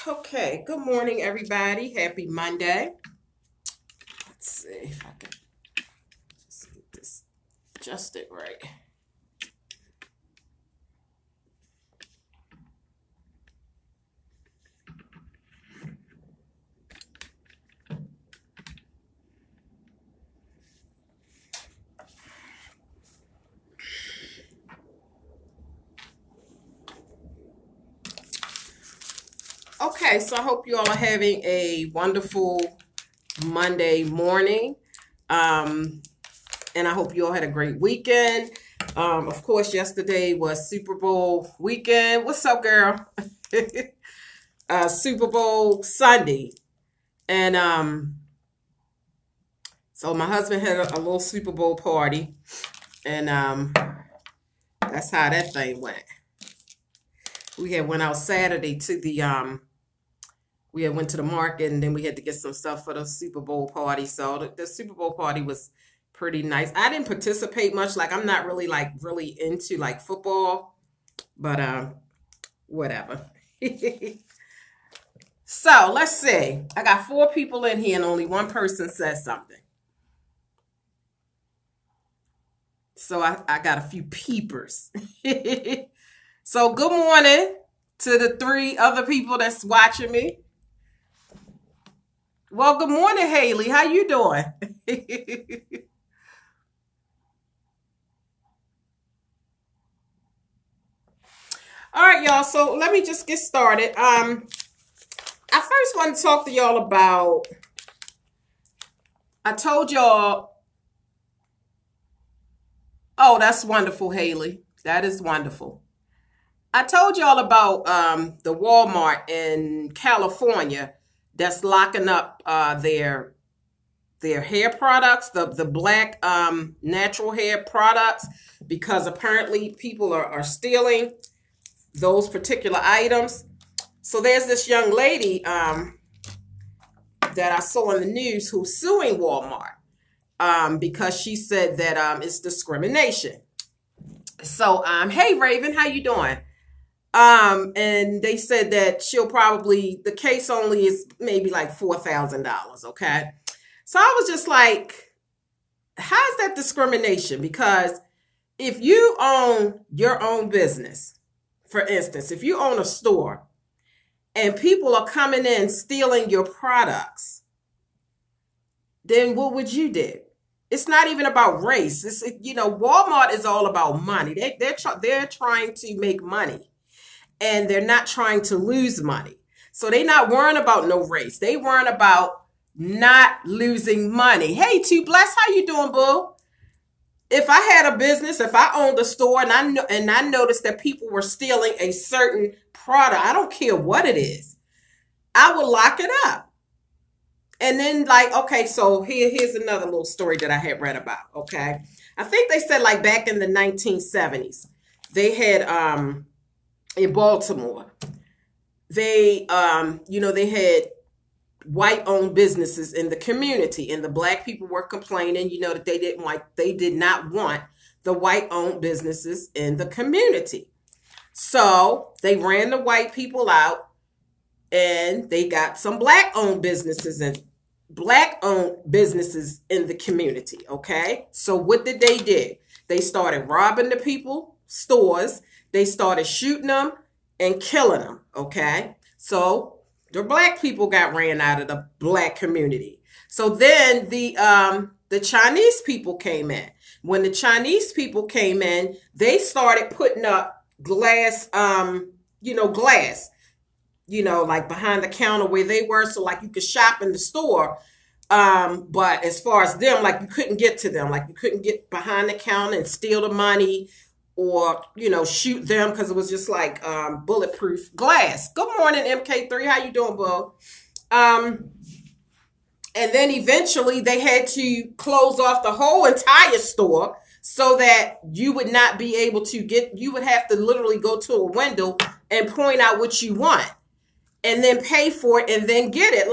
Okay, good morning, everybody. Happy Monday. Let's see if I can just get this adjusted right. Okay, so I hope you all are having a wonderful Monday morning. And I hope you all had a great weekend. Of course, yesterday was Super Bowl weekend. What's up, girl? Super Bowl Sunday. And so my husband had a little Super Bowl party. And that's how that thing went. We had went out Saturday to the we had went to the market, and then we had to get some stuff for the Super Bowl party. So the Super Bowl party was pretty nice. I didn't participate much. Like, I'm not really really into like football, but whatever. So let's see. I got 4 people in here and only one person says something. So I got a few peepers. So good morning to the 3 other people that's watching me. Well, good morning, Haley. How you doing? All right, y'all. So let me just get started. I first want to talk to y'all about, I told y'all, oh, that's wonderful, Haley. That is wonderful. I told y'all about the Walmart in California that's locking up their hair products, the black natural hair products, because apparently people are stealing those particular items. So there's this young lady that I saw in the news who's suing Walmart because she said that it's discrimination. So hey Raven, how you doing? And they said that the case only is maybe like $4,000. Okay. So I was just like, how's that discrimination? Because if you own your own business, for instance, if you own a store and people are coming in stealing your products, then what would you do? It's not even about race. Walmart is all about money. They're trying to make money. And they're not trying to lose money. So they're not worrying about no race. They worrying about not losing money. Hey, Two Bless, how you doing, boo? If I had a business, if I owned a store and I noticed that people were stealing a certain product, I don't care what it is, I would lock it up. And then okay, so here's another little story that I had read about, okay? I think they said back in the 1970s, they had in Baltimore, they had white-owned businesses in the community, and the black people were complaining, that they did not want the white-owned businesses in the community. So they ran the white people out, and they got some black-owned businesses in the community. Okay, so what did they do? They started robbing the people stores. They started shooting them and killing them, okay? So the black people got ran out of the black community. So then the Chinese people came in. When the Chinese people came in, they started putting up glass, glass, behind the counter where they were, so you could shop in the store. But as far as them, you couldn't get to them. You couldn't get behind the counter and steal the money, or, shoot them, because it was just bulletproof glass. Good morning, MK3. How you doing, bro? And then eventually they had to close off the whole entire store so that you would not be able to you would have to literally go to a window and point out what you want and then pay for it and then get it.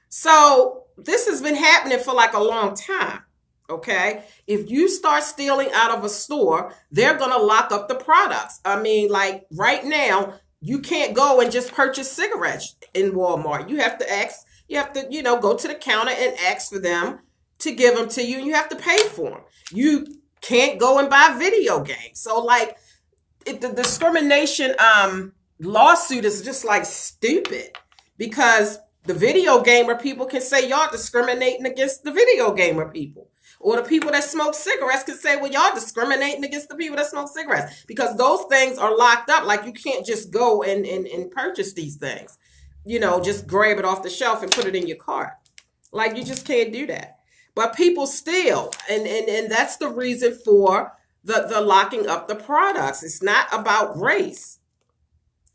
So this has been happening for a long time. Okay, if you start stealing out of a store, they're going to lock up the products. I mean, right now, you can't go and just purchase cigarettes in Walmart. You have to ask, you have to, go to the counter and ask for them to give them to you, and you have to pay for them. You can't go and buy video games. So like the discrimination lawsuit is just like stupid, because the video gamer people can say y'all discriminating against the video gamer people. Or the people that smoke cigarettes can say, well, y'all discriminating against the people that smoke cigarettes, because those things are locked up. Like, you can't just go and purchase these things, just grab it off the shelf and put it in your cart. Like, you just can't do that. But people steal. And that's the reason for the locking up the products. It's not about race.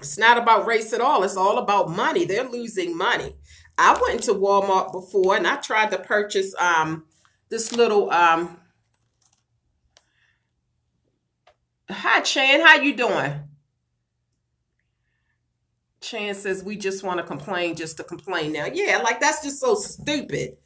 It's not about race at all. It's all about money. They're losing money. I went into Walmart before and I tried to purchase this little hi Chan, how you doing? Chan says we just want to complain just to complain now. Yeah, like that's just so stupid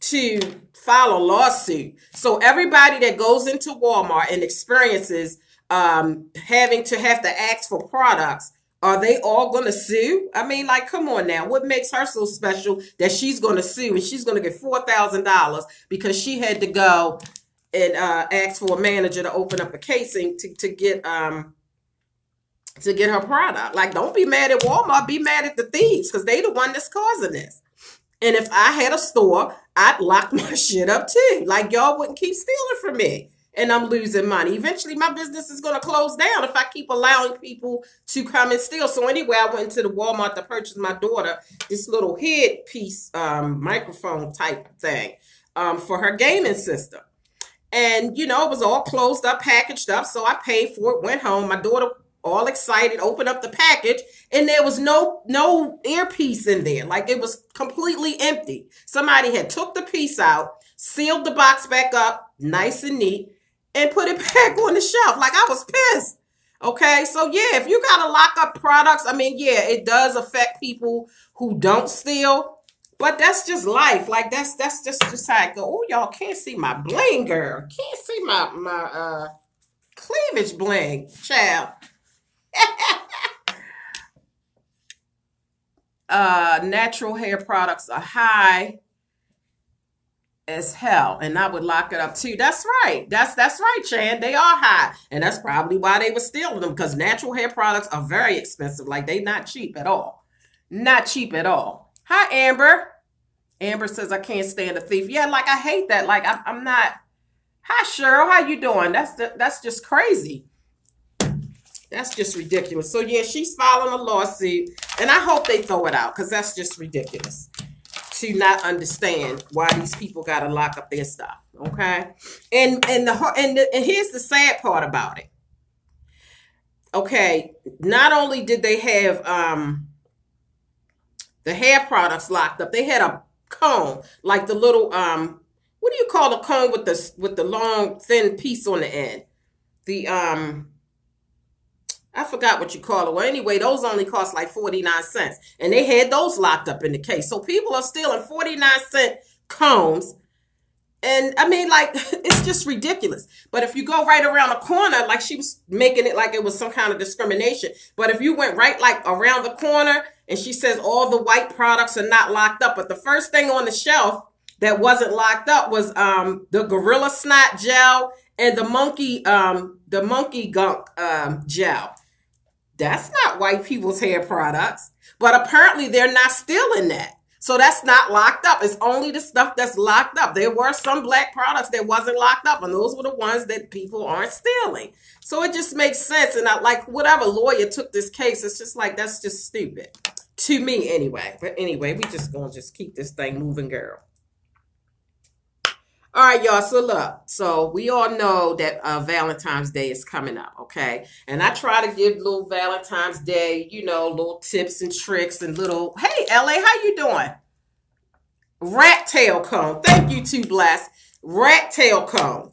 to file a lawsuit. So everybody that goes into Walmart and experiences having to have to ask for products, are they all going to sue? I mean, like, come on now. What makes her so special that she's going to sue and she's going to get $4,000 because she had to go and ask for a manager to open up a casing to get her product? Like, don't be mad at Walmart. Be mad at the thieves, because they the one that's causing this. And if I had a store, I'd lock my shit up too. Like, y'all wouldn't keep stealing from me. And I'm losing money. Eventually, my business is going to close down if I keep allowing people to come and steal. So anyway, I went into the Walmart to purchase my daughter this little headpiece microphone type thing for her gaming system. And, it was all closed up, packaged up. So I paid for it, went home. My daughter, all excited, opened up the package, and there was no earpiece in there. Like, it was completely empty. Somebody had took the piece out, sealed the box back up, nice and neat, and put it back on the shelf. Like, I was pissed. Okay, so yeah, if you gotta lock up products, I mean, yeah, it does affect people who don't steal, but that's just life. Like, that's just how it go. Oh, y'all can't see my bling, girl. Can't see my cleavage bling, child. Natural hair products are high as hell, and I would lock it up too. That's right. That's right, Chan. They are high, and that's probably why they were stealing them, because natural hair products are very expensive. Like, they not cheap at all. Not cheap at all. Hi, Amber. Amber says I can't stand a thief. Yeah, like, I hate that. Like, I'm not. Hi, Cheryl. How you doing? That's just crazy. That's just ridiculous. So yeah, she's filing a lawsuit, and I hope they throw it out, because that's just ridiculous to not understand why these people got to lock up their stuff. Okay, and here's the sad part about it. Okay, not only did they have the hair products locked up, they had a comb, like the little what do you call the comb with the long thin piece on the end? The I forgot what you call it. Well, anyway, those only cost like 49 cents. And they had those locked up in the case. So people are stealing 49-cent combs. And I mean, like, it's just ridiculous. But if you go right around the corner, like, she was making it like it was some kind of discrimination. But if you went right like around the corner and she says all the white products are not locked up, but the first thing on the shelf that wasn't locked up was the Gorilla Snot gel and the monkey gunk gel. That's not white people's hair products, but apparently they're not stealing that. So that's not locked up. It's only the stuff that's locked up. There were some black products that wasn't locked up, and those were the ones that people aren't stealing. So it just makes sense. And I, like, whatever lawyer took this case, it's just like, that's just stupid to me anyway. But anyway, we just gonna just keep this thing moving, girl. All right, y'all. So look, so we all know that Valentine's Day is coming up, okay? And I try to give little Valentine's Day, little tips and tricks and little, hey, LA, how you doing? Rat tail comb. Thank you, Too Blessed. Rat tail combs.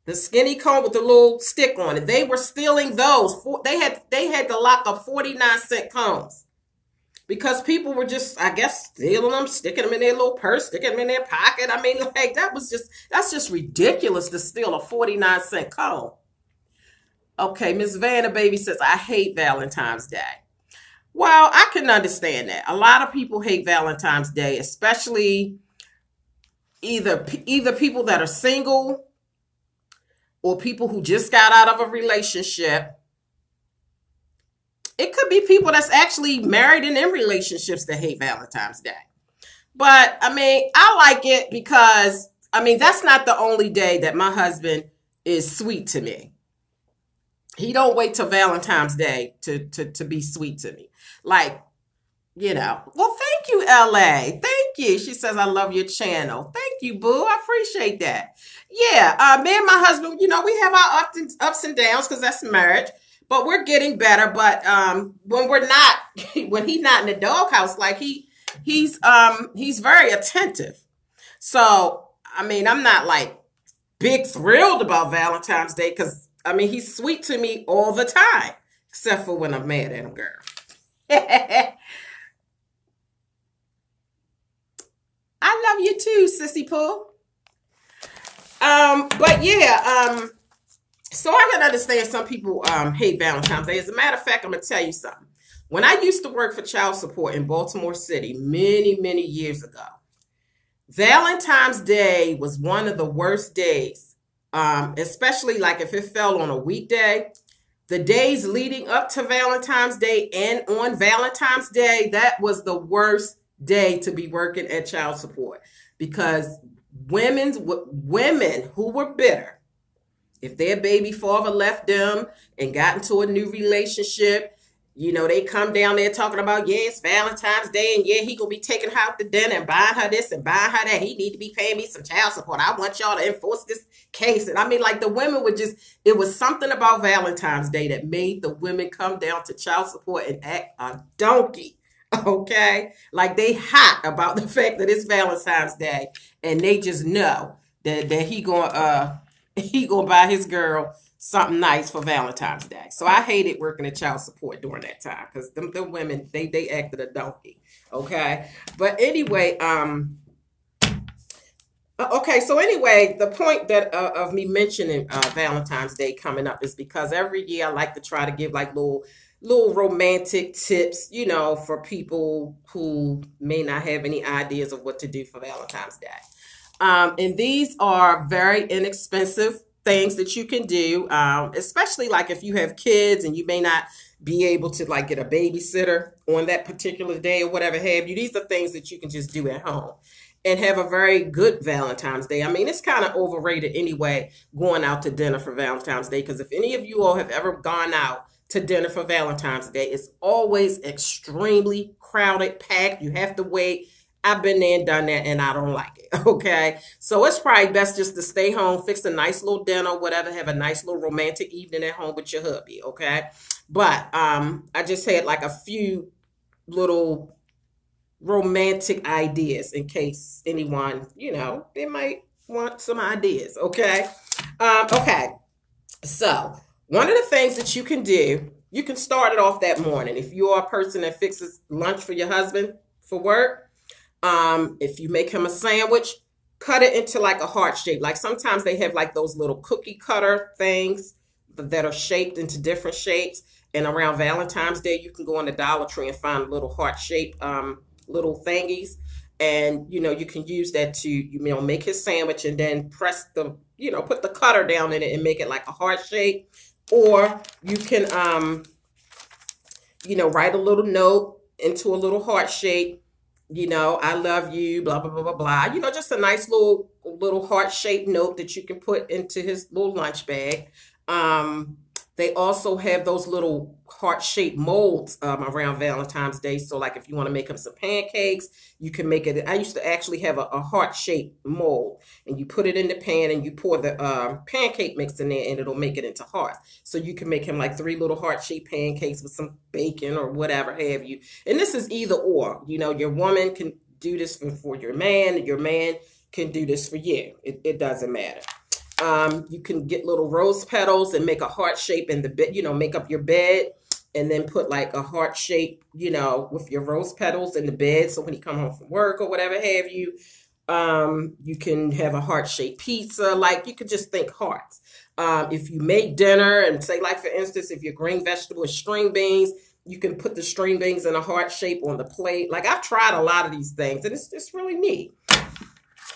The skinny comb with the little stick on it. They were stealing those. They had to lock up 49-cent combs. Because people were just, I guess, stealing them, sticking them in their little purse, sticking them in their pocket. I mean, like, that's just ridiculous to steal a 49-cent comb. Okay, Miss Vanna Baby says, I hate Valentine's Day. Well, I can understand that. A lot of people hate Valentine's Day, especially either people that are single or people who just got out of a relationship. It could be people that's actually married and in relationships that hate Valentine's Day. But I mean, I like it because I mean, that's not the only day that my husband is sweet to me. He don't wait till Valentine's Day to be sweet to me. Like, well, thank you, LA. Thank you. She says, I love your channel. Thank you, boo. I appreciate that. Yeah, me and my husband, we have our ups and downs because that's marriage, but we're getting better. But when we're not, when he's not in the doghouse, like he's very attentive. So, I mean, I'm not like big thrilled about Valentine's Day because, I mean, he's sweet to me all the time, except for when I'm mad at him, girl. I love you too, Sissy Pooh. But yeah, so I can understand some people hate Valentine's Day. As a matter of fact, I'm gonna tell you something. When I used to work for child support in Baltimore City many, many years ago, Valentine's Day was one of the worst days, especially like if it fell on a weekday. The days leading up to Valentine's Day and on Valentine's Day, that was the worst day to be working at child support because women who were bitter, if their baby father left them and got into a new relationship, they come down there talking about, yeah, it's Valentine's Day, and yeah, he gonna be taking her out to dinner and buying her this and buying her that. He need to be paying me some child support. I want y'all to enforce this case. And I mean, like the women would it was something about Valentine's Day that made the women come down to child support and act a donkey. Okay? Like they hot about the fact that it's Valentine's Day and they just know that he gonna buy his girl something nice for Valentine's Day. So I hated working at child support during that time because them women, they acted a donkey. Okay. But anyway, okay. So anyway, the point that of me mentioning Valentine's Day coming up is because every year I like to try to give like little romantic tips, for people who may not have any ideas of what to do for Valentine's Day. And these are very inexpensive things that you can do, especially like if you have kids and you may not be able to like get a babysitter on that particular day or whatever have you. These are things that you can just do at home and have a very good Valentine's Day. I mean, it's kind of overrated anyway, going out to dinner for Valentine's Day, because if any of you all have ever gone out to dinner for Valentine's Day, it's always extremely crowded, packed. You have to wait. I've been there and done that, and I don't like it, okay? So it's probably best just to stay home, fix a nice little dinner, whatever, have a nice little romantic evening at home with your hubby, okay? But I just had like a few little romantic ideas in case anyone, they might want some ideas, okay? Okay, so one of the things that you can do, you can start it off that morning. If you're a person that fixes lunch for your husband for work, if you make him a sandwich, cut it into like a heart shape. Like sometimes they have like those little cookie cutter things that are shaped into different shapes. And around Valentine's Day, you can go on the Dollar Tree and find little heart shaped little thingies. And, you can use that to, make his sandwich and then press the, put the cutter down in it and make it like a heart shape. Or you can, write a little note into a little heart shape. I love you, blah, blah, blah, blah, blah. Just a nice little heart-shaped note that you can put into his little lunch bag. They also have those little heart-shaped molds around Valentine's Day. So like if you want to make him some pancakes, you can make it. I used to actually have a heart-shaped mold, and you put it in the pan and you pour the pancake mix in there and it'll make it into hearts. So you can make him like 3 little heart-shaped pancakes with some bacon or whatever have you. And this is either or. Your woman can do this for your man, and your man can do this for you. It doesn't matter. You can get little rose petals and make a heart shape in the bed, make up your bed and then put like a heart shape, with your rose petals in the bed. So when he come home from work or whatever have you, you can have a heart shaped pizza. Like you could just think hearts. If you make dinner and say like, for instance, if your green vegetable is string beans, You can put the string beans in a heart shape on the plate. Like, I've tried a lot of these things, and it's just really neat.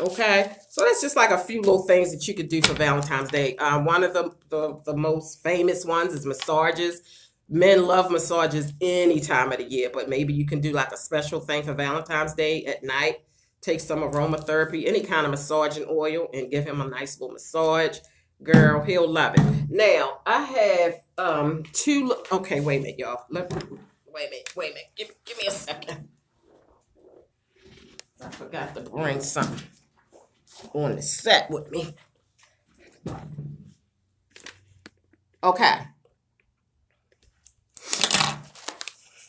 Okay, so that's just like a few little things that you could do for Valentine's Day. One of the most famous ones is massages. Men love massages any time of the year, but maybe you can do like a special thing for Valentine's Day at night. Take some aromatherapy, any kind of massaging oil, and give him a nice little massage. Girl, he'll love it. Now, I have two. Okay, wait a minute, y'all. Wait a minute. Give me a second. I forgot to bring something on the set with me. Okay.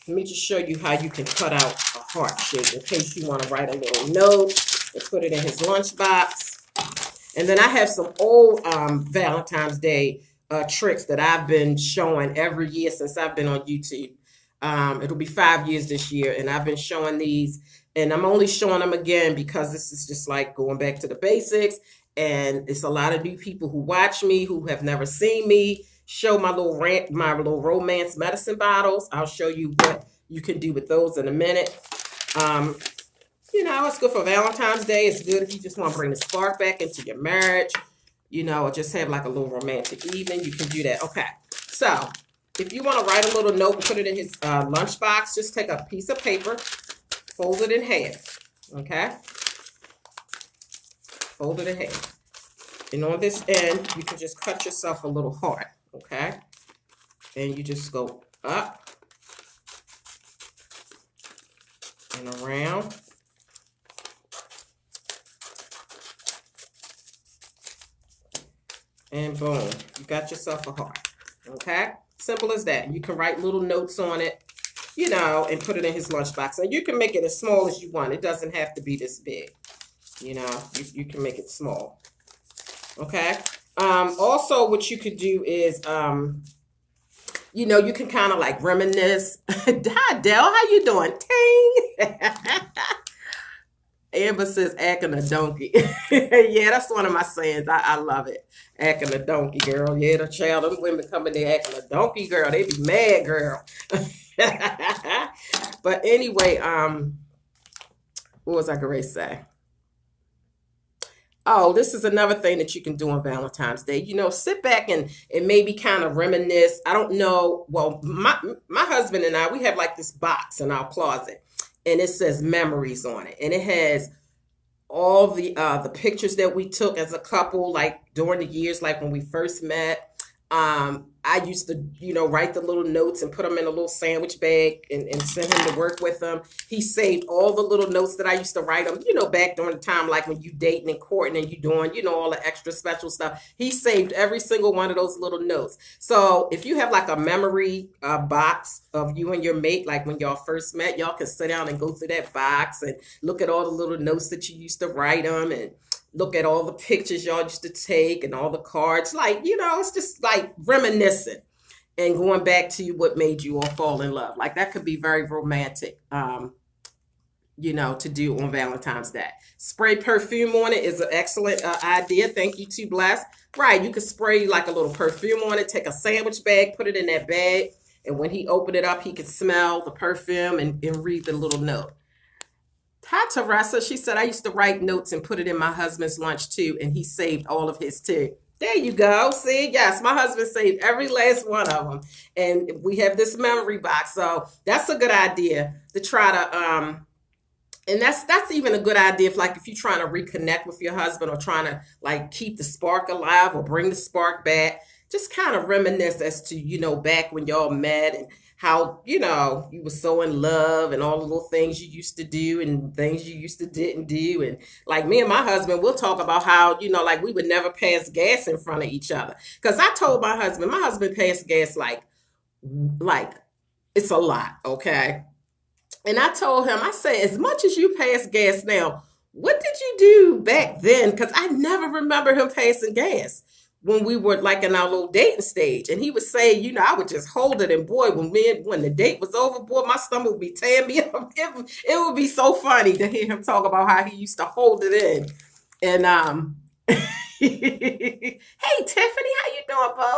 Let me just show you how you can cut out a heart shape in case you want to write a little note and put it in his lunchbox. And then I have some old Valentine's Day tricks that I've been showing every year since I've been on YouTube. It'll be 5 years this year, and I've been showing these, and I'm only showing them again because this is just like going back to the basics, and it's a lot of new people who watch me who have never seen me show my little romance medicine bottles. I'll show you what you can do with those in a minute. You know, it's good for Valentine's Day. It's good if you just want to bring the spark back into your marriage, you know, or just have like a little romantic evening. You can do that. Okay, so if you want to write a little note and put it in his lunchbox, just take a piece of paper, fold it in half, okay? Fold it in half. And on this end, you can just cut yourself a little heart, okay? And you just go up and around. And boom, you got yourself a heart, okay? Simple as that. You can write little notes on it, you know, and put it in his lunchbox. And you can make it as small as you want. It doesn't have to be this big. You know, you can make it small. Okay. Also, what you could do is, you know, you can kind of like reminisce. Hi, Dell. How you doing? Ting. Amber says, acting a donkey. Yeah, that's one of my sayings. I love it. Acting a donkey, girl. Yeah, the child, them women coming there acting a donkey, girl. They be mad, girl. But anyway, what was I going to say? Oh, this is another thing that you can do on Valentine's Day. You know, sit back and maybe kind of reminisce. I don't know. Well, my husband and I, we have like this box in our closet. And it says memories on it. And it has all the pictures that we took as a couple, like during the years, like when we first met. I used to, you know, write the little notes and put them in a little sandwich bag and send him to work with them. He saved all the little notes that I used to write him, you know, back during the time, like when you dating and courting and you doing, you know, all the extra special stuff. He saved every single one of those little notes. So if you have like a memory box of you and your mate, like when y'all first met, y'all can sit down and go through that box and look at all the little notes that you used to write them and look at all the pictures y'all used to take and all the cards. Like, you know, it's just like reminiscing and going back to what made you all fall in love. Like that could be very romantic, you know, to do on Valentine's Day. Spray perfume on it is an excellent idea. Thank you, Too Blessed. Right, you could spray like a little perfume on it, take a sandwich bag, put it in that bag, and when he opened it up, he could smell the perfume and read the little note. Hi, Teresa. She said, I used to write notes and put it in my husband's lunch too, and he saved all of his too. There you go. See, yes, my husband saved every last one of them. And we have this memory box. So that's a good idea to try to, and that's even a good idea if you're trying to reconnect with your husband or trying to like keep the spark alive or bring the spark back. Just kind of reminisce as to, you know, back when y'all met and how, you know, you were so in love and all the little things you used to do and things you used to didn't do. And like me and my husband, we'll talk about how, you know, like we would never pass gas in front of each other. Because I told my husband passed gas like it's a lot, okay? And I told him, I said, as much as you pass gas now, what did you do back then? Because I never remember him passing gas when we were like in our little dating stage. And he would say, you know, I would just hold it. And boy, when the date was over, boy, my stomach would be tearing me up. It would be so funny to hear him talk about how he used to hold it in. And hey, Tiffany, how you doing, Bo?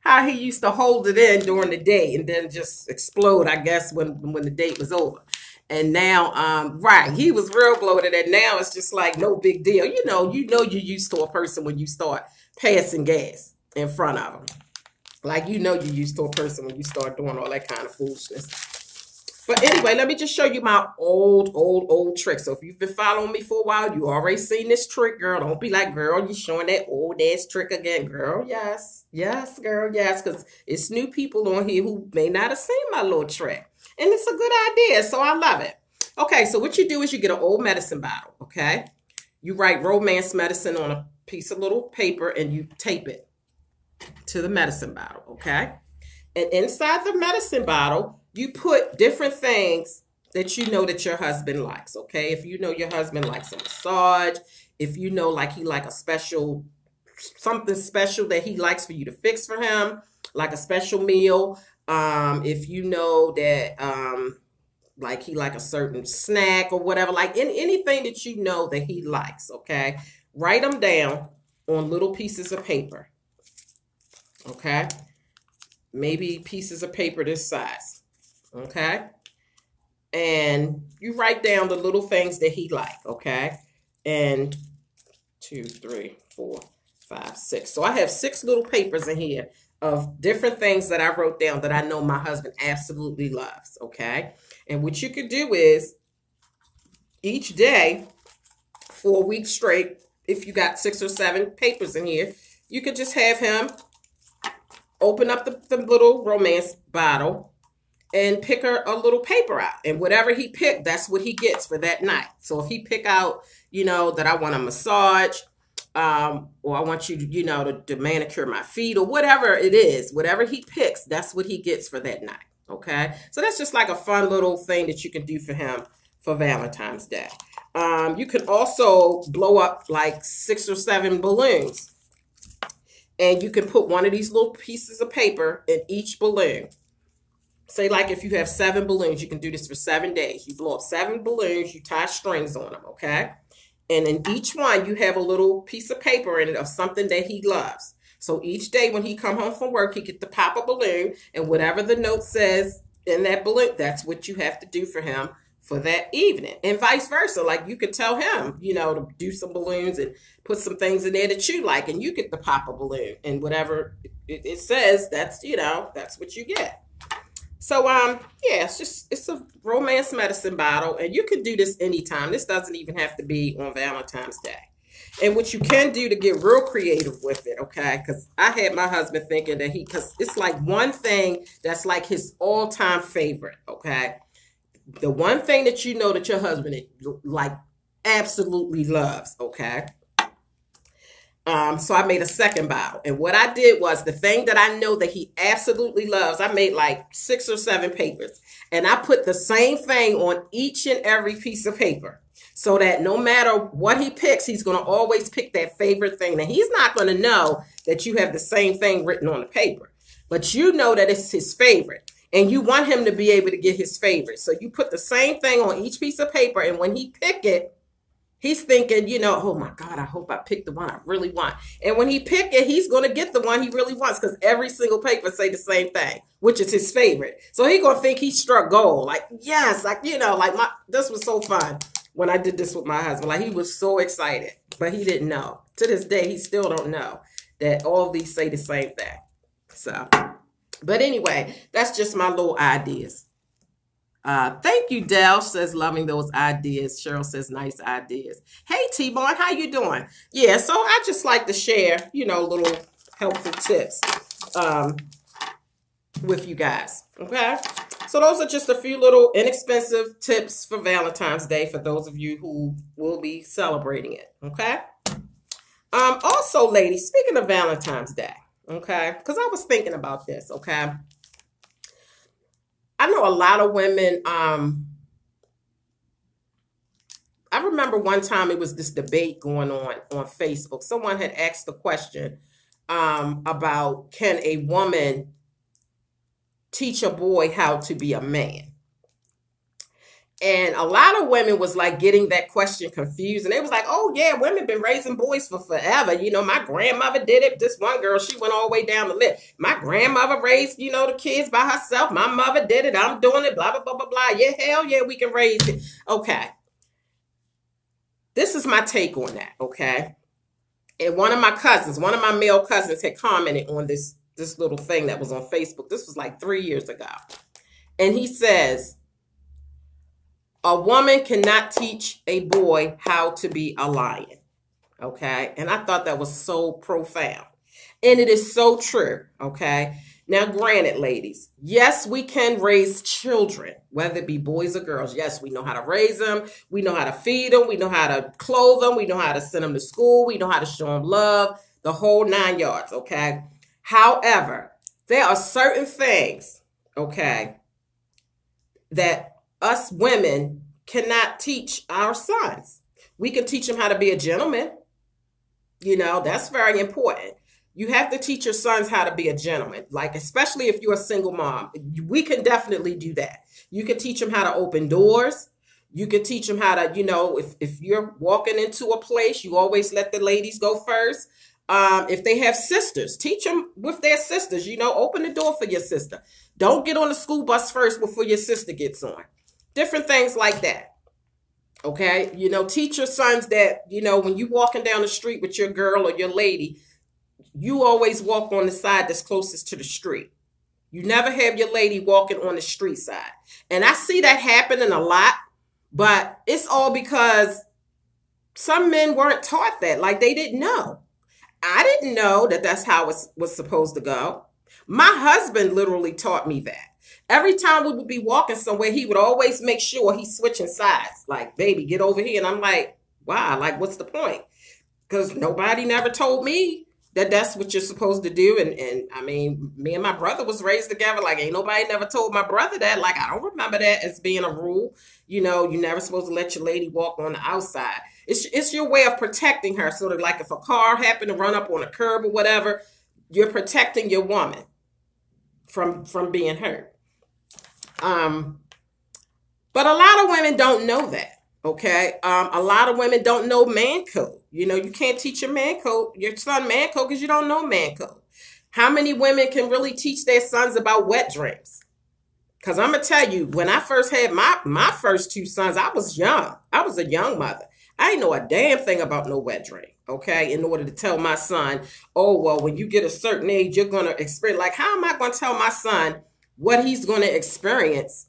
how he used to hold it in during the day and then just explode, I guess, when the date was over. And now, right, he was real bloated, and now it's just like no big deal. You're used to a person when you start passing gas in front of them. Like, you're used to a person when you start doing all that kind of foolishness. But anyway, let me just show you my old trick. So if you've been following me for a while, you already seen this trick, girl. Don't be like, girl, you showing that old ass trick again, girl. Yes, girl, yes, because it's new people on here who may not have seen my little trick. And it's a good idea, so I love it. Okay, so what you do is you get an old medicine bottle, okay? You write romance medicine on a piece of little paper and you tape it to the medicine bottle, okay? And inside the medicine bottle, you put different things that you know that your husband likes, okay? If you know your husband likes a massage, if you know like he like a special, something special that he likes for you to fix for him, like a special meal. If you know that like he like a certain snack or whatever, like anything that you know that he likes, okay? Write them down on little pieces of paper, okay? Maybe pieces of paper this size, okay? And you write down the little things that he like, okay? And 2, 3, 4, 5, 6. So I have 6 little papers in here of different things that I wrote down that I know my husband absolutely loves, okay? And what you could do is each day for a week straight, if you got 6 or 7 papers in here, you could just have him open up the little romance bottle and pick a little paper out. And whatever he picked, that's what he gets for that night. So if he pick out, that I want a massage, or I want you to, to manicure my feet or whatever it is, whatever he picks, that's what he gets for that night. Okay. So that's just like a fun little thing that you can do for him for Valentine's Day. You can also blow up like 6 or 7 balloons. And you can put one of these little pieces of paper in each balloon. Say like if you have 7 balloons, you can do this for 7 days. You blow up 7 balloons, you tie strings on them, okay? And in each one, you have a little piece of paper in it of something that he loves. So each day when he come home from work, he get to pop a balloon, and whatever the note says in that balloon, that's what you have to do for him for that evening, and vice versa. Like you could tell him, to do some balloons and put some things in there that you like, and you get to pop a balloon, and whatever it says, that's, that's what you get. So, yeah, it's a romance medicine bottle, and you can do this anytime. This doesn't even have to be on Valentine's Day. And what you can do to get real creative with it, okay, because I had my husband thinking that because it's like one thing that's like his all-time favorite, okay? The one thing that you know that your husband like absolutely loves, okay? So I made a second bottle. And what I did was the thing that I know that he absolutely loves, I made like 6 or 7 papers. And I put the same thing on each and every piece of paper so that no matter what he picks, he's going to always pick that favorite thing. Now, he's not going to know that you have the same thing written on the paper, but you know that it's his favorite. And you want him to be able to get his favorite. So you put the same thing on each piece of paper. And when he pick it, he's thinking, oh my God, I hope I picked the one I really want. And when he pick it, he's going to get the one he really wants because every single paper say the same thing, which is his favorite. So he's going to think he struck gold. Like, yes, like, this was so fun when I did this with my husband. Like, he was so excited, but he didn't know. To this day, he still don't know that all of these say the same thing. So, but anyway, that's just my little ideas. Thank you, Dell says, loving those ideas. Cheryl says, nice ideas. Hey, T-Bone, how you doing? Yeah, so I just like to share, little helpful tips with you guys, okay? So those are just a few little inexpensive tips for Valentine's Day for those of you who will be celebrating it, okay? Also, ladies, speaking of Valentine's Day, okay, because I was thinking about this, okay? I know a lot of women, I remember one time it was this debate going on Facebook. Someone had asked the question about, can a woman teach a boy how to be a man? And a lot of women was like getting that question confused. And they was like, oh, yeah, women been raising boys for forever. You know, my grandmother did it. This one girl, she went all the way down the list. My grandmother raised, you know, the kids by herself. My mother did it. I'm doing it, blah, blah, blah, blah, blah. Yeah, hell yeah, we can raise it. Okay. This is my take on that, okay? And one of my male cousins had commented on this little thing that was on Facebook. This was like 3 years ago. And he says, a woman cannot teach a boy how to be a lion. Okay. And I thought that was so profound. And it is so true. Okay. Now, granted, ladies, yes, we can raise children, whether it be boys or girls. Yes, we know how to raise them. We know how to feed them. We know how to clothe them. We know how to send them to school. We know how to show them love, the whole 9 yards. Okay. However, there are certain things, okay, that us women cannot teach our sons. We can teach them how to be a gentleman. You know, that's very important. You have to teach your sons how to be a gentleman, like especially if you're a single mom. We can definitely do that. You can teach them how to open doors. You can teach them how to, you know, if you're walking into a place, you always let the ladies go first. If they have sisters, teach them with their sisters, you know, open the door for your sister. Don't get on the school bus first before your sister gets on. Different things like that. Okay. You know, teach your sons that, you know, when you walking down the street with your girl or your lady, you always walk on the side that's closest to the street. You never have your lady walking on the street side. And I see that happening a lot, but it's all because some men weren't taught that. Like they didn't know. I didn't know that that's how it was supposed to go. My husband literally taught me that. Every time we would be walking somewhere, he would always make sure he's switching sides. Like, baby, get over here. And I'm like, wow, like, what's the point? Because nobody never told me that that's what you're supposed to do. And I mean, me and my brother was raised together. Like, ain't nobody never told my brother that. Like, I don't remember that as being a rule. You know, you're never supposed to let your lady walk on the outside. It's your way of protecting her. So that, like, if a car happened to run up on a curb or whatever, you're protecting your woman from being hurt. But a lot of women don't know that. Okay. A lot of women don't know man code. You know, you can't teach your son man code because you don't know man code. How many women can really teach their sons about wet dreams? Because I'm going to tell you, when I first had my first two sons, I was young. I was a young mother. I didn't know a damn thing about no wet dream. Okay. In order to tell my son, oh, well, when you get a certain age, you're going to experience, like, how am I going to tell my son what he's going to experience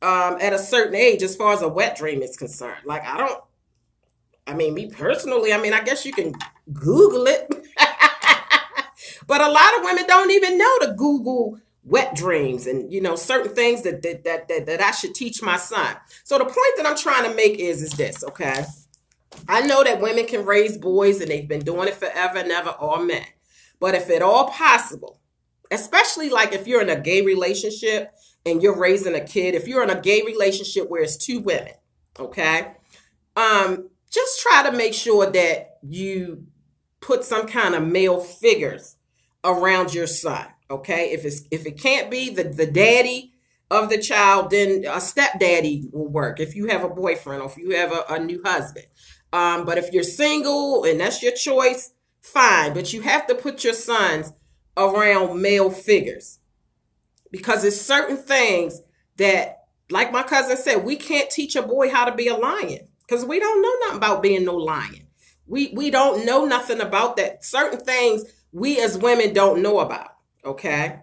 at a certain age as far as a wet dream is concerned? Like, me personally, I guess you can Google it. But a lot of women don't even know to Google wet dreams and, you know, certain things that I should teach my son. So the point that I'm trying to make is this, okay? I know that women can raise boys and they've been doing it forever and ever, all men. But if at all possible, especially like if you're in a gay relationship and you're raising a kid, if you're in a gay relationship where it's two women, okay, just try to make sure that you put some kind of male figures around your son, okay? If it can't be the daddy of the child, then a stepdaddy will work if you have a boyfriend or if you have a new husband. But if you're single and that's your choice, fine. But you have to put your sons around male figures because it's certain things that, like my cousin said, we can't teach a boy how to be a lion because we don't know nothing about being no lion. We don't know nothing about that. Certain things we as women don't know about, okay?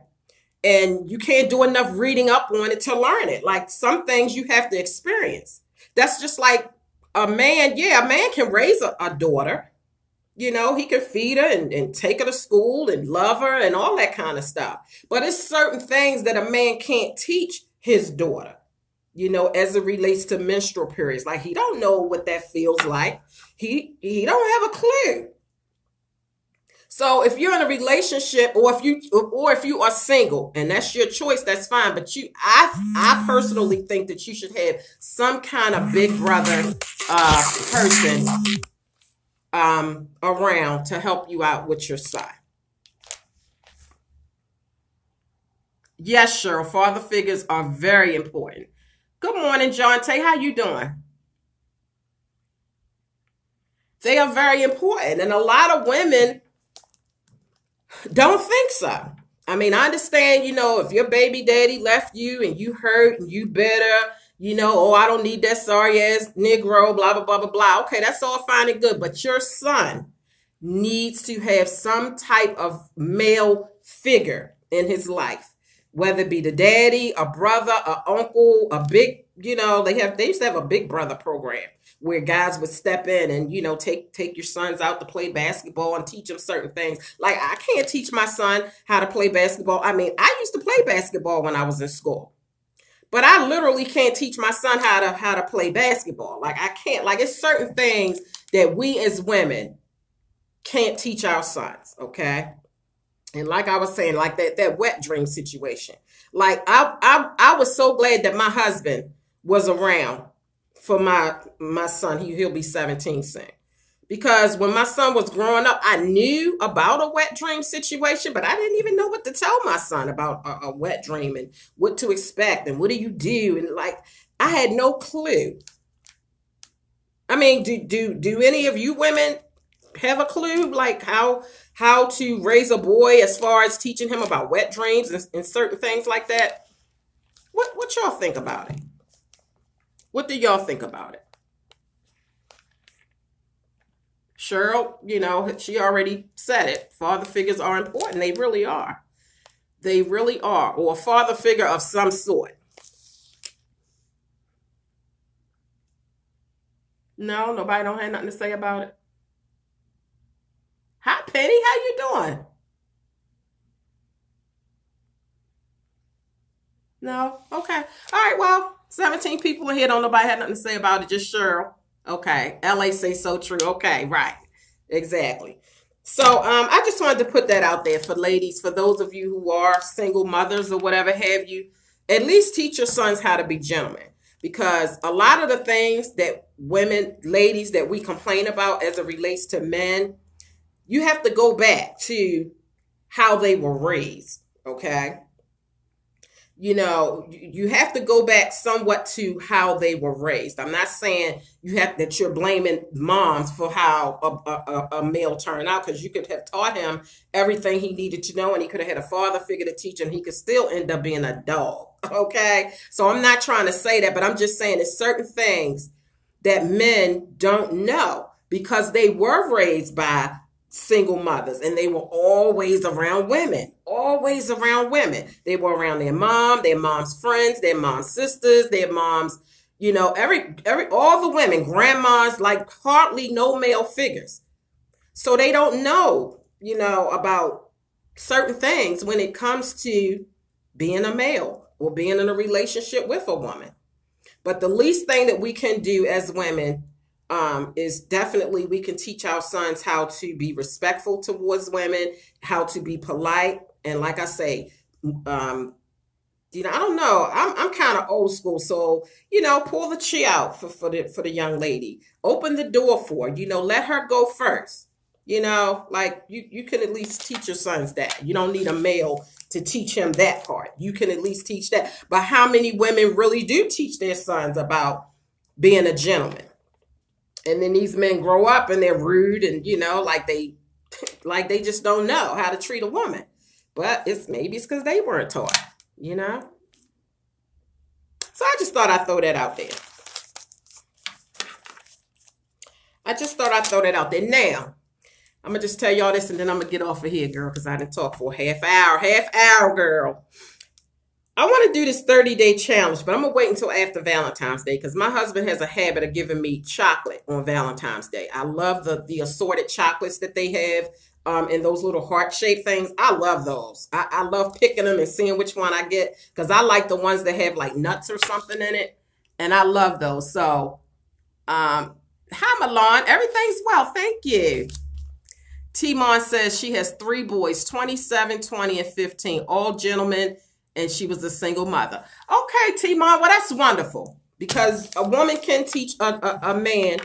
And you can't do enough reading up on it to learn it. Like some things you have to experience. That's just like a man. Yeah, a man can raise a daughter. You know, he can feed her and take her to school and love her and all that kind of stuff. But it's certain things that a man can't teach his daughter, you know, as it relates to menstrual periods. Like he don't know what that feels like. He don't have a clue. So if you're in a relationship or if you are single and that's your choice, that's fine. But I personally think that you should have some kind of big brother person around to help you out with your son. Yes, Cheryl, father figures are very important. Good morning, Jonte. How you doing? They are very important, and a lot of women don't think so. I mean, I understand, if your baby daddy left you and you hurt and you bitter, oh, I don't need that sorry ass Negro, blah, blah, blah, blah, blah. Okay, that's all fine and good. But your son needs to have some type of male figure in his life, whether it be the daddy, a brother, a uncle, a big, they used to have a big brother program where guys would step in and take your sons out to play basketball and teach them certain things. Like, I can't teach my son how to play basketball. I mean, I used to play basketball when I was in school, but I literally can't teach my son how to play basketball. Like, I can't. Like, it's certain things that we as women can't teach our sons. Okay. And like I was saying, like that wet dream situation. Like, I was so glad that my husband was around for my son. He'll be 17 soon. Because when my son was growing up, I knew about a wet dream situation, but I didn't even know what to tell my son about a wet dream and what to expect and what do you do? And like, I had no clue. I mean, do any of you women have a clue, like how to raise a boy as far as teaching him about wet dreams and certain things like that? What y'all think about it? What do y'all think about it? Cheryl, she already said it. Father figures are important. They really are. They really are. Or a father figure of some sort. No, nobody don't have nothing to say about it. Hi, Penny. How you doing? No? Okay. All right, well, 17 people in here. Don't nobody have nothing to say about it. Just Cheryl. Okay. LA say so true. Okay, right. Exactly. So I just wanted to put that out there for ladies, for those of you who are single mothers or whatever have you, at least teach your sons how to be gentlemen. Because a lot of the things that women, ladies, that we complain about as it relates to men, you have to go back to how they were raised, okay? You have to go back somewhat to how they were raised. I'm not saying that you're blaming moms for how a male turned out, because you could have taught him everything he needed to know, and he could have had a father figure to teach him. He could still end up being a dog, okay? So I'm not trying to say that, but I'm just saying there's certain things that men don't know because they were raised by single mothers, and they were always around women, They were around their mom, their mom's friends, their mom's sisters, their mom's, all the women, grandmas, like hardly no male figures. So they don't know, about certain things when it comes to being a male or being in a relationship with a woman. But the least thing that we can do as women is definitely we can teach our sons how to be respectful towards women, how to be polite. And like I say, I don't know. I'm kind of old school. So, pull the chair out for the young lady. Open the door for her, let her go first. Like you can at least teach your sons that. You don't need a male to teach him that part. You can at least teach that. But how many women really do teach their sons about being a gentleman? And then these men grow up and they're rude and, like they just don't know how to treat a woman. But maybe it's because they weren't taught, So I just thought I'd throw that out there. Now, I'm going to just tell y'all this and then I'm going to get off of here, girl, because I didn't talk for a half hour, girl. I want to do this 30-day challenge, but I'm going to wait until after Valentine's Day because my husband has a habit of giving me chocolate on Valentine's Day. I love the assorted chocolates that they have in those little heart-shaped things. I love those. I love picking them and seeing which one I get because I like the ones that have like nuts or something in it, and I love those. So, hi, Milan. Everything's well. Thank you. Timon says she has 3 boys, 27, 20, and 15, all gentlemen. And she was a single mother. Okay, Timon, well, that's wonderful. Because a woman can teach a man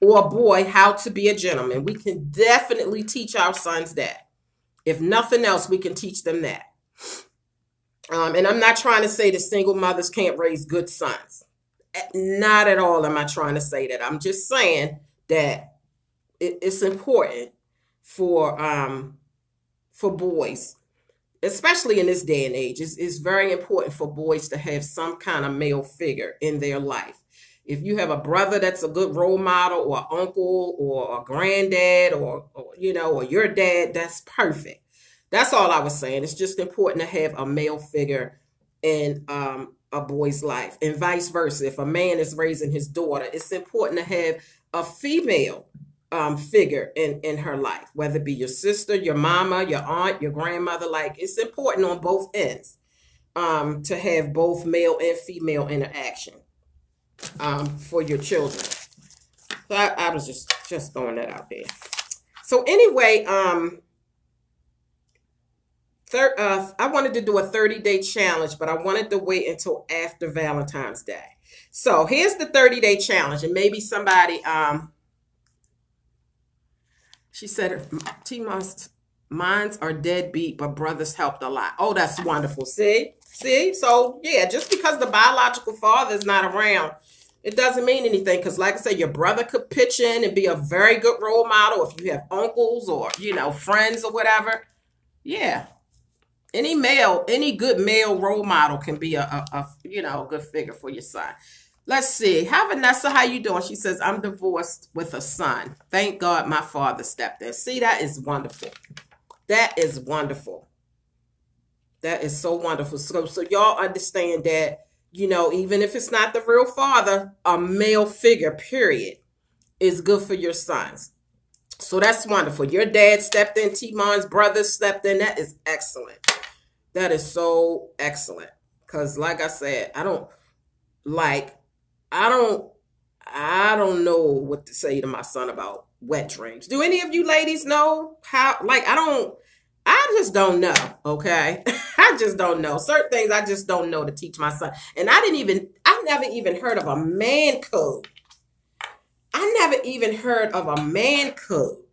or a boy how to be a gentleman. We can definitely teach our sons that. If nothing else, we can teach them that. And I'm not trying to say that single mothers can't raise good sons. Not at all am I trying to say that. I'm just saying that it's important for boys, especially in this day and age. It's very important for boys to have some kind of male figure in their life. If you have a brother that's a good role model, or an uncle, or a granddad, or or your dad, that's perfect. That's all I was saying. It's just important to have a male figure in a boy's life, and vice versa. If a man is raising his daughter, it's important to have a female figure in her life, whether it be your sister, your mama, your aunt, your grandmother. Like, it's important on both ends to have both male and female interaction for your children. So I was just throwing that out there. So anyway, I wanted to do a 30-day challenge, but I wanted to wait until after Valentine's Day. So here's the 30-day challenge, and maybe somebody, she said, mines are deadbeat, but brothers helped a lot. Oh, that's wonderful. See? So yeah, just because the biological father is not around, it doesn't mean anything. Because like I said, your brother could pitch in and be a very good role model if you have uncles or, friends or whatever. Yeah. Any good male role model can be a good figure for your son. Let's see. Hi, Vanessa. How you doing? She says, I'm divorced with a son. Thank God my father stepped in. See, that is wonderful. That is wonderful. That is so wonderful. So y'all understand that, even if it's not the real father, a male figure, period, is good for your sons. So that's wonderful. Your dad stepped in. T-Mon's brother stepped in. That is excellent. That is so excellent. Because like I said, I don't know what to say to my son about wet dreams. Do any of you ladies know how? I just don't know. Okay. I just don't know. Certain things I just don't know to teach my son. And I've never even heard of a man code. I never even heard of a man code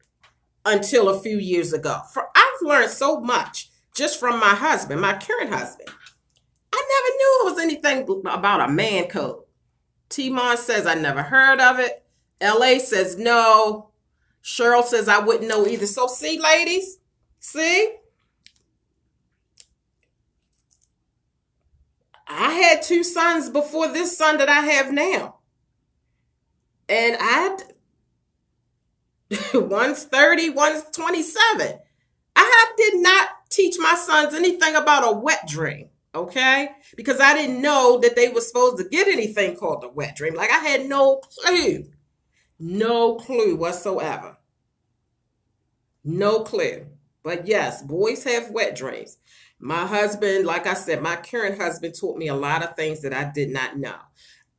until a few years ago. I've learned so much just from my husband, my current husband. I never knew it was anything about a man code. T-Mon says, I never heard of it. LA says no. Cheryl says, I wouldn't know either. So see, ladies, see? I had 2 sons before this son that I have now. And one's 30, one's 27. I did not teach my sons anything about a wet dream, okay? Because I didn't know that they were supposed to get anything called a wet dream. Like, I had no clue. No clue whatsoever. No clue. But yes, boys have wet dreams. My husband, like I said, my current husband taught me a lot of things that I did not know.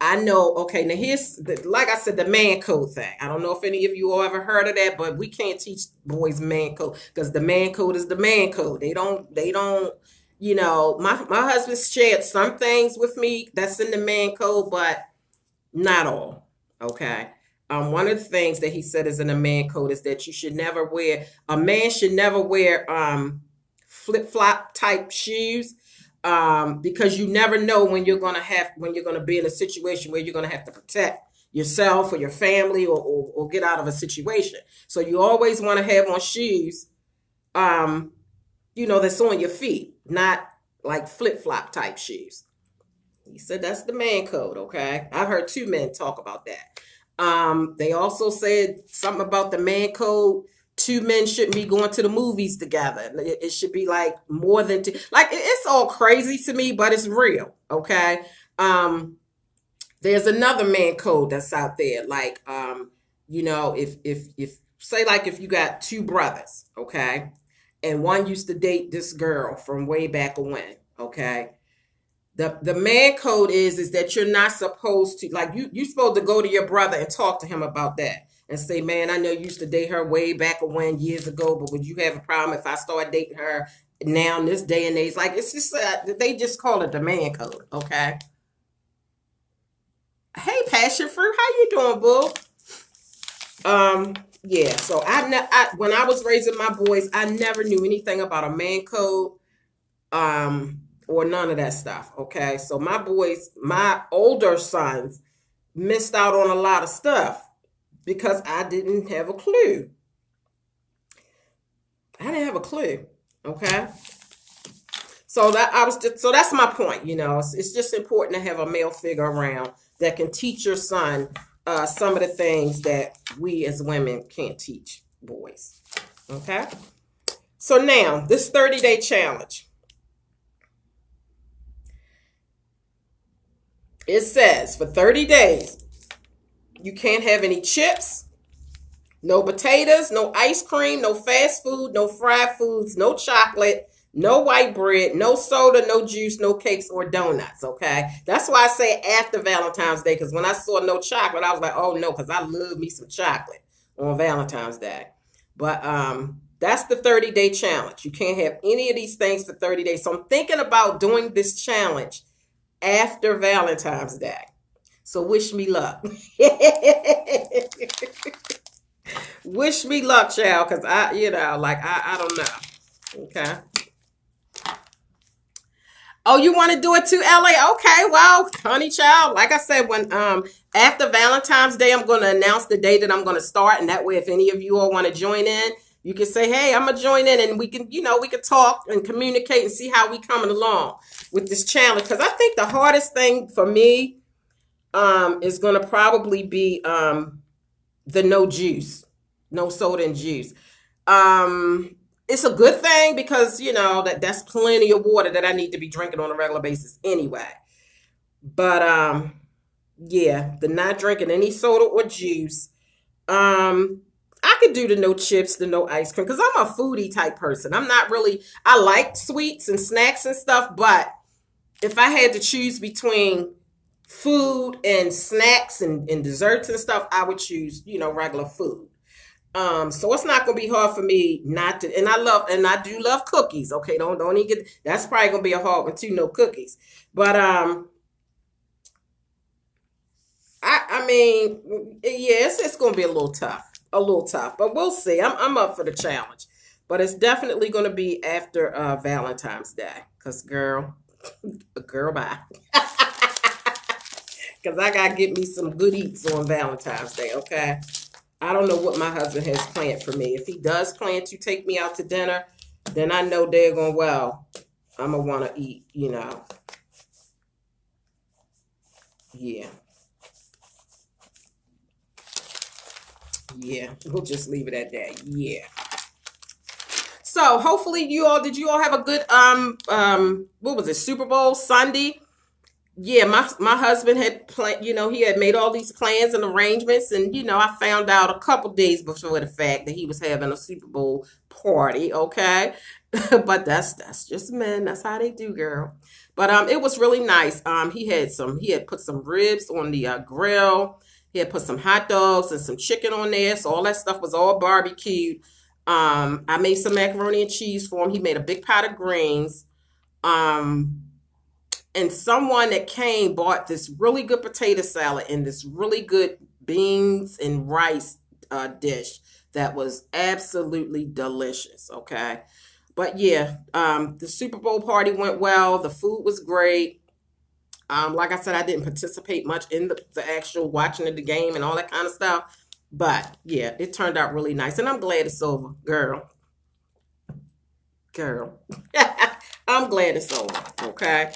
I know, okay, now here's, like I said, the man code thing. I don't know if any of you all ever heard of that, but we can't teach boys man code because the man code is the man code. They don't, my husband shared some things with me that's in the man code, but not all, okay? One of the things that he said is in the man code is that a man should never wear flip-flop type shoes. Because you never know when you're going to be in a situation where you're going to have to protect yourself or your family or get out of a situation. So you always want to have on shoes, that's on your feet, not like flip-flop type shoes. He said that's the man code, okay? I've heard 2 men talk about that. They also said something about the man code. 2 men shouldn't be going to the movies together. It should be like more than 2. Like, it's all crazy to me, but it's real. Okay. There's another man code that's out there. Like, if say like if you got 2 brothers, okay, and one used to date this girl from way back when, okay. The man code is that you're not supposed to, like, you're supposed to go to your brother and talk to him about that. And say, man, I know you used to date her way back when years ago, but would you have a problem if I start dating her now in this day and age? Like, it's just, they just call it the man code, okay? Hey, Passion Fruit, how you doing, boo? Yeah, so when I was raising my boys, I never knew anything about a man code, or none of that stuff, okay? So my boys, my older sons, missed out on a lot of stuff because I didn't have a clue. I didn't have a clue. Okay. So that's my point. You know, it's just important to have a male figure around that can teach your son some of the things that we as women can't teach boys. Okay. So now this 30-day challenge. It says for 30 days, you can't have any chips, no potatoes, no ice cream, no fast food, no fried foods, no chocolate, no white bread, no soda, no juice, no cakes or donuts, okay? That's why I say after Valentine's Day, because when I saw no chocolate, I was like, oh no, because I love me some chocolate on Valentine's Day. But that's the 30-day challenge. You can't have any of these things for 30 days. So I'm thinking about doing this challenge after Valentine's Day. So wish me luck. Wish me luck, child, because I don't know. Okay. Oh, you want to do it too, LA? Okay, well, honey child, like I said, when after Valentine's Day, I'm going to announce the day that I'm going to start, and that way, if any of you all want to join in, you can say, hey, I'm going to join in, and we can talk and communicate and see how we coming along with this challenge. Because I think the hardest thing for me is going to probably be the no juice, no soda and juice. It's a good thing because, that's plenty of water that I need to be drinking on a regular basis anyway. But, yeah, the not drinking any soda or juice. I could do the no chips, the no ice cream, because I'm a foodie type person. I like sweets and snacks and stuff, but if I had to choose between food and snacks and desserts and stuff, I would choose, regular food. So it's not gonna be hard for me not to, and I do love cookies. Okay, don't even get, that's probably gonna be a hard one too, no cookies. But I mean, yeah, it's gonna be a little tough, but we'll see. I'm up for the challenge, but it's definitely gonna be after Valentine's Day, cause girl, bye. Cause I gotta get me some good eats on Valentine's Day. Okay. I don't know what my husband has planned for me. If he does plan to take me out to dinner, then I know they're going, well, I'm going to want to eat, Yeah. Yeah. We'll just leave it at that. Yeah. So hopefully did you all have a good, what was it, Super Bowl Sunday? Yeah, my husband had planned, he had made all these plans and arrangements, and I found out a couple days before the fact that he was having a Super Bowl party, okay? But that's just men, that's how they do, girl. But it was really nice. He had put some ribs on the grill. He had put some hot dogs and some chicken on there, so all that stuff was all barbecued. I made some macaroni and cheese for him. He made a big pot of greens. And someone that came bought this really good potato salad and this really good beans and rice dish that was absolutely delicious, okay? But yeah, the Super Bowl party went well. The food was great. Like I said, I didn't participate much in the actual watching of the game and all that kind of stuff. But yeah, it turned out really nice. And I'm glad it's over, girl. I'm glad it's over, okay?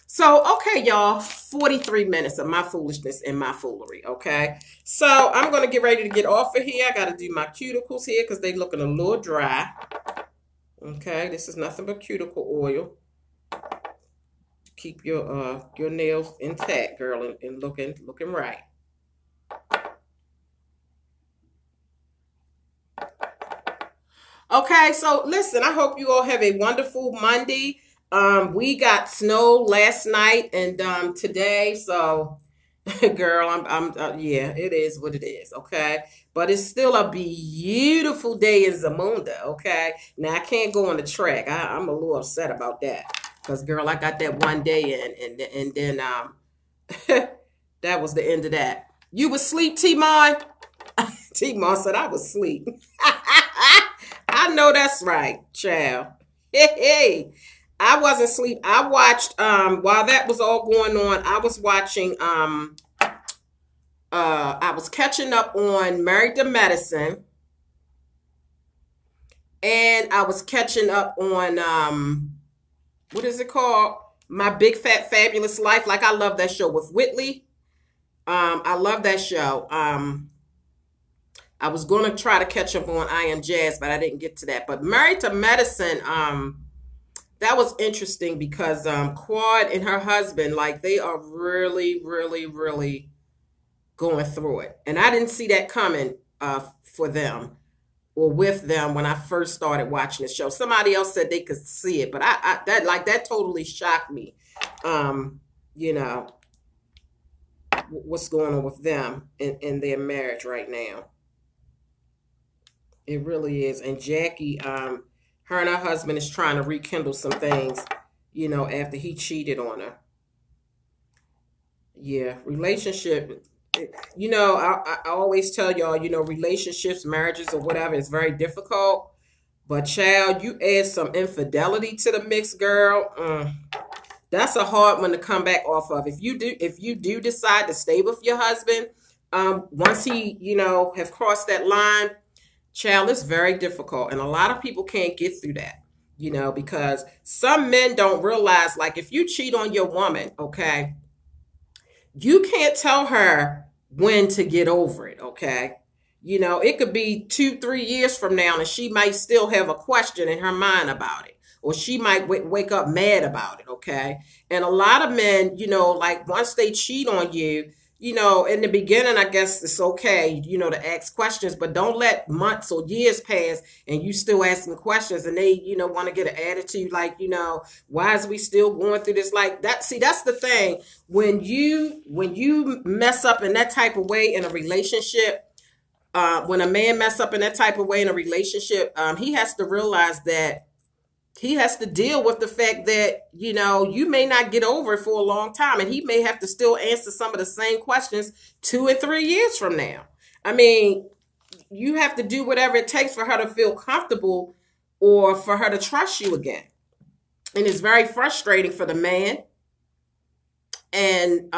So, okay, y'all, 43 minutes of my foolishness and my foolery, okay? So, I'm going to get ready to get off of here. I got to do my cuticles here because they're looking a little dry. Okay, this is nothing but cuticle oil. Keep your nails intact, girl, and looking right. Okay, so listen, I hope you all have a wonderful Monday. We got snow last night and today, so girl, yeah, it is what it is, okay? But it's still a beautiful day in Zamunda, okay? Now I can't go on the track. I'm a little upset about that because, girl, I got that one day in, and then that was the end of that. You was asleep, T-Mon? T-Mon said I was asleep. I know that's right, child. Hey. I wasn't asleep. I watched, while that was all going on, I was watching I was catching up on Married to Medicine, and I was catching up on what is it called? My Big Fat Fabulous Life. Like, I love that show with Whitley. I love that show. I was going to try to catch up on I Am Jazz, but I didn't get to that. But Married to Medicine, that was interesting because Quad and her husband, like, they are really, really, really going through it. And I didn't see that coming for them or with them when I first started watching the show. Somebody else said they could see it, but that totally shocked me. You know, what's going on with them in their marriage right now. It really is. And Jackie, her and her husband is trying to rekindle some things, you know, after he cheated on her. Yeah, relationship. You know, I always tell y'all, you know, relationships, marriages, or whatever is very difficult. But child, you add some infidelity to the mix, girl. That's a hard one to come back off of. If you do decide to stay with your husband, once he, you know, have crossed that line, child, it's very difficult. And a lot of people can't get through that, you know, because some men don't realize, like, if you cheat on your woman, okay, you can't tell her when to get over it, okay? You know, it could be 2-3 years from now and she might still have a question in her mind about it. Or she might wake up mad about it, okay? And a lot of men, you know, like, once they cheat on you, you know, in the beginning, I guess it's okay, you know, to ask questions, but don't let months or years pass and you still asking questions and they, you know, want to get an attitude like, you know, why is we still going through this like that? See, that's the thing. When you mess up in that type of way in a relationship, when a man mess up in that type of way in a relationship, he has to realize that he has to deal with the fact that, you know, you may not get over it for a long time and he may have to still answer some of the same questions 2 and 3 years from now. I mean, you have to do whatever it takes for her to feel comfortable or for her to trust you again. And it's very frustrating for the man. And,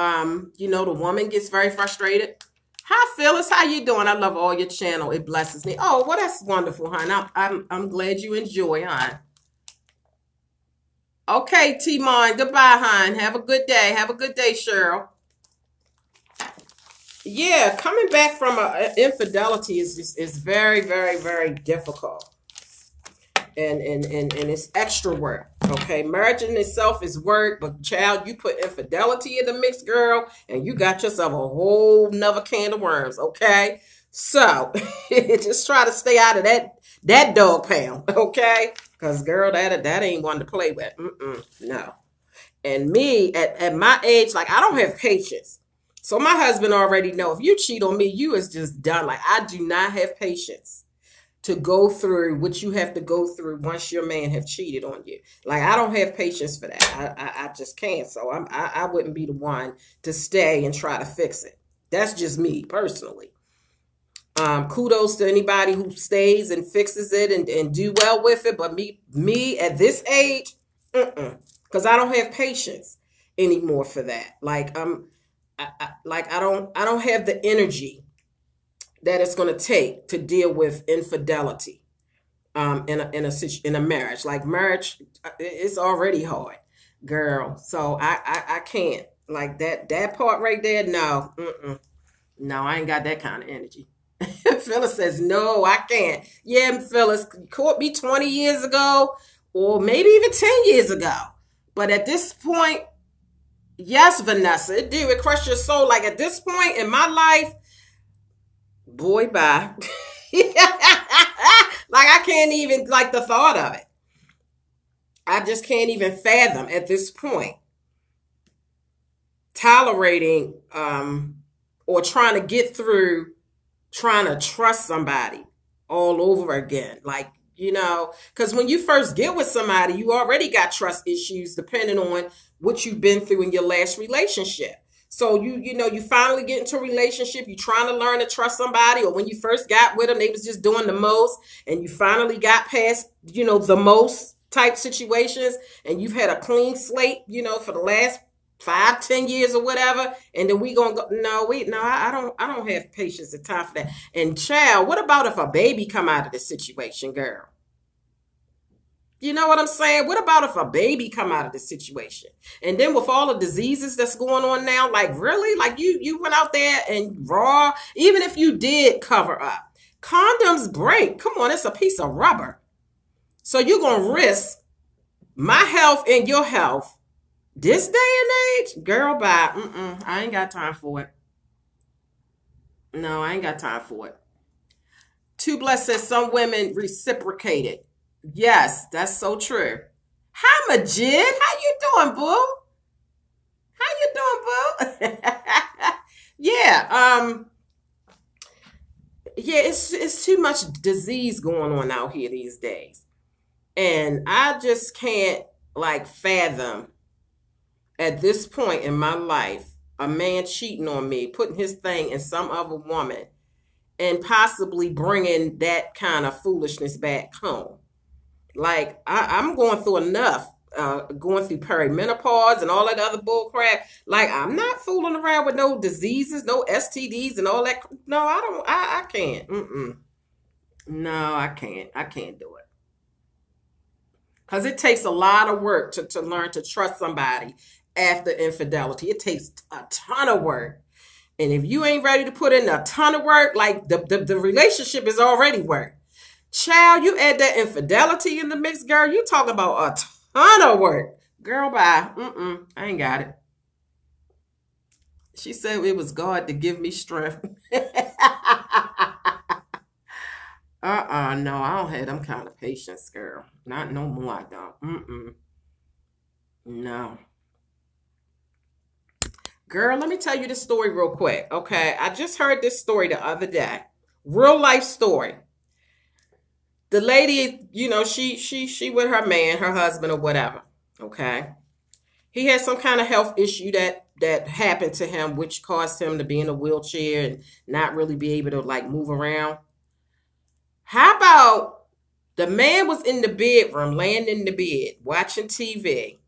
you know, the woman gets very frustrated. Hi, Phyllis. How you doing? I love all your channel. It blesses me. Oh, well, that's wonderful, hon. I'm glad you enjoy, hon. Okay, Timon. Goodbye, hon. Have a good day. Have a good day, Cheryl. Yeah, coming back from infidelity is very, very, very difficult. And it's extra work. Okay, marriage in itself is work, but child, you put infidelity in the mix, girl, and you got yourself a whole nother can of worms. Okay, so just try to stay out of that dog pound. Okay. Because, girl, that ain't one to play with. No. And me, at my age, like, I don't have patience. So my husband already know, if you cheat on me, you is just done. Like, I do not have patience to go through what you have to go through once your man have cheated on you. Like, I don't have patience for that. I just can't. So I wouldn't be the one to stay and try to fix it. That's just me, personally. Kudos to anybody who stays and fixes it and do well with it. But me at this age, because I don't have patience anymore for that. Like, I don't have the energy that it's going to take to deal with infidelity in a marriage. Like, marriage, it's already hard, girl. So I can't, like, that part right there. No, no, I ain't got that kind of energy. Phyllis says, no, I can't. Yeah, Phyllis, caught me 20 years ago or maybe even 10 years ago. But at this point, yes, Vanessa, it did. It crushed your soul. Like, at this point in my life, boy, bye. Like, I can't even, like, the thought of it. I just can't even fathom at this point tolerating or trying to get through trying to trust somebody all over again. Like, you know, because when you first get with somebody, you already got trust issues depending on what you've been through in your last relationship. So you finally get into a relationship, you're trying to learn to trust somebody, or when you first got with them, they was just doing the most, and you finally got past, the most type situations, and you've had a clean slate, for the last 5, 10 years or whatever, and then we gonna go. No, I don't have patience and time for that. And child, what about if a baby come out of the situation, girl? You know what I'm saying? What about if a baby come out of the situation? And then with all the diseases that's going on now, like really? Like you went out there and raw, even if you did cover up. Condoms break. Come on, it's a piece of rubber. So you're gonna risk my health and your health this day and age? Girl, bye. I ain't got time for it. No, I ain't got time for it. Too Blessed says some women reciprocated. Yes, that's so true. Hi, Majid. How you doing, boo? How you doing, boo? Yeah, yeah, it's too much disease going on out here these days. And I just can't like fathom at this point in my life a man cheating on me, putting his thing in some other woman, and possibly bringing that kind of foolishness back home. Like, I'm going through enough, going through perimenopause and all that other bull crap. Like, I'm not fooling around with no diseases, no STDs and all that. No, I can't. No, I can't. I can't do it. Because it takes a lot of work to learn to trust somebody after infidelity. It takes a ton of work. And if you ain't ready to put in a ton of work, like the relationship is already work. Child, you add that infidelity in the mix, girl, you talking about a ton of work. Girl, bye. I ain't got it. She said it was God to give me strength. No, I don't have them kind of patience, girl. Not no more, I don't. No. Girl, let me tell you this story real quick, okay? I just heard this story the other day. Real life story. The lady, you know, she with her man, her husband or whatever, okay? He had some kind of health issue that happened to him, which caused him to be in a wheelchair and not really be able to, like, move around. How about the man was in the bedroom, laying in the bed, watching TV,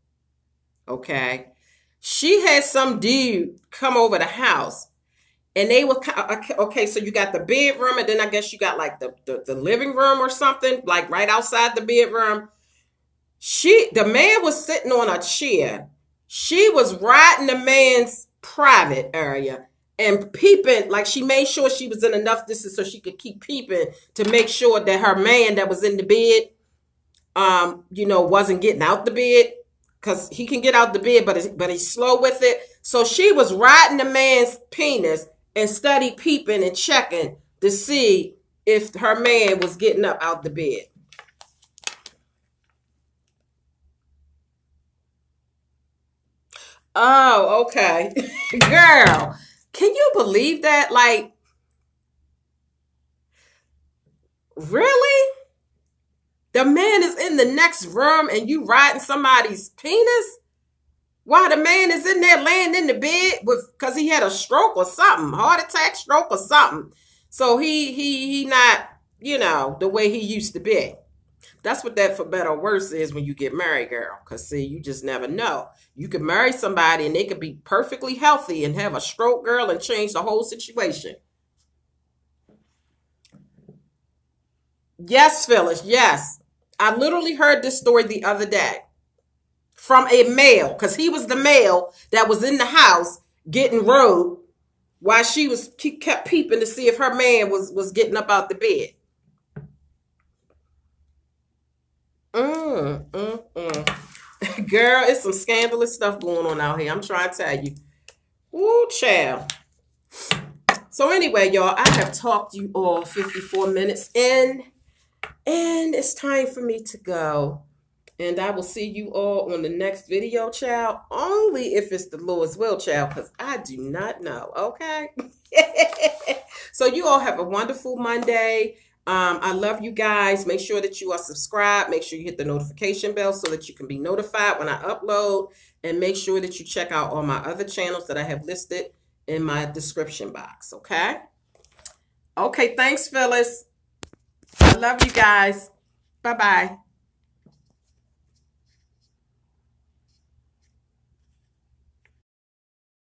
okay? She had some dude come over the house. And they were, okay, so you got the bedroom, and then I guess you got like the living room or something, like right outside the bedroom. The man was sitting on a chair. She was riding the man's private area and peeping, like she made sure she was in enough distance so she could keep peeping to make sure that her man that was in the bed, wasn't getting out the bed. Because he can get out the bed, but he's slow with it. So she was riding the man's penis and study peeping and checking to see if her man was getting up out the bed. Oh, okay. Girl, can you believe that? Like, really? The man is in the next room and you riding somebody's penis while the man is in there laying in the bed because he had a stroke or something, heart attack, stroke or something. So he not, the way he used to be. That's what that for better or worse is when you get married, girl. Because, see, you just never know. You could marry somebody and they could be perfectly healthy and have a stroke, girl, and change the whole situation. Yes, Phyllis, yes. I literally heard this story the other day from a male, because he was the male that was in the house getting rode while she kept peeping to see if her man was getting up out the bed. Girl, it's some scandalous stuff going on out here. I'm trying to tell you. Ooh, child. So anyway, y'all, I have talked you all 54 minutes in. And it's time for me to go. And I will see you all on the next video, child. Only if it's the Lord's will, child, because I do not know, okay? So you all have a wonderful Monday. I love you guys. Make sure that you are subscribed. Make sure you hit the notification bell so that you can be notified when I upload. And make sure that you check out all my other channels that I have listed in my description box, okay? Okay, thanks, Phyllis. I love you guys. Bye-bye.